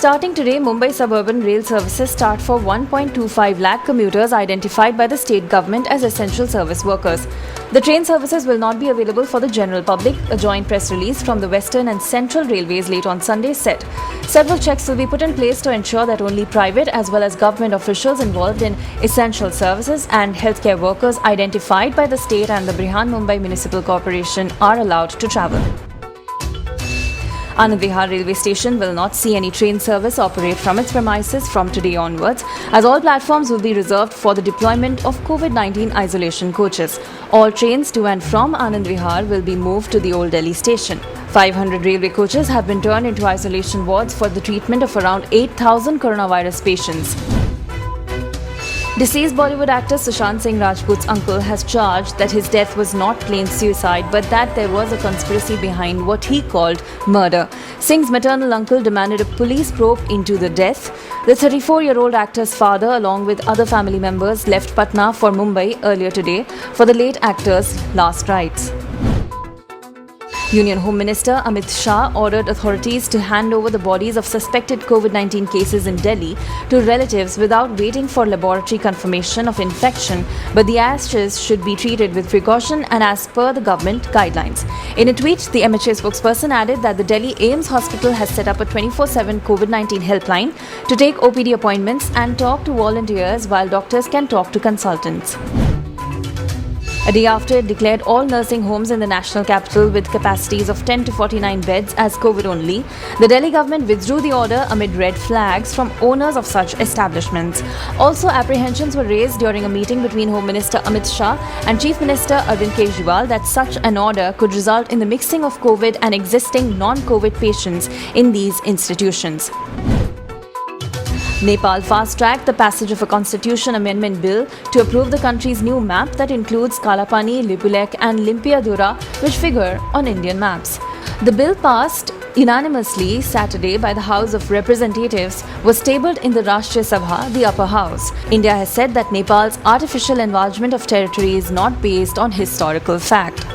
Starting today, Mumbai suburban rail services start for 1.25 lakh commuters identified by the state government as essential service workers. The train services will not be available for the general public, a joint press release from the Western and Central Railways late on Sunday said. Several checks will be put in place to ensure that only private as well as government officials involved in essential services and healthcare workers identified by the state and the Brihan Mumbai Municipal Corporation are allowed to travel. Anand Vihar railway station will not see any train service operate from its premises from today onwards, as all platforms will be reserved for the deployment of COVID-19 isolation coaches. All trains to and from Anand Vihar will be moved to the Old Delhi station. 500 railway coaches have been turned into isolation wards for the treatment of around 8,000 coronavirus patients. Deceased Bollywood actor Sushant Singh Rajput's uncle has charged that his death was not plain suicide but that there was a conspiracy behind what he called murder. Singh's maternal uncle demanded a police probe into the death. The 34-year-old actor's father, along with other family members, left Patna for Mumbai earlier today for the late actor's last rites. Union Home Minister Amit Shah ordered authorities to hand over the bodies of suspected COVID-19 cases in Delhi to relatives without waiting for laboratory confirmation of infection, but the ashes should be treated with precaution and as per the government guidelines. In a tweet, the MHA spokesperson added that the Delhi AIIMS hospital has set up a 24/7 COVID-19 helpline to take OPD appointments and talk to volunteers while doctors can talk to consultants. A day after it declared all nursing homes in the national capital with capacities of 10 to 49 beds as COVID only, the Delhi government withdrew the order amid red flags from owners of such establishments. Also, apprehensions were raised during a meeting between Home Minister Amit Shah and Chief Minister Arvind Kejriwal that such an order could result in the mixing of COVID and existing non-COVID patients in these institutions. Nepal fast-tracked the passage of a constitution amendment bill to approve the country's new map that includes Kalapani, Lipulekh and Limpiadura, which figure on Indian maps. The bill passed unanimously Saturday by the House of Representatives was tabled in the Rashtriya Sabha, the upper house. India has said that Nepal's artificial enlargement of territory is not based on historical fact.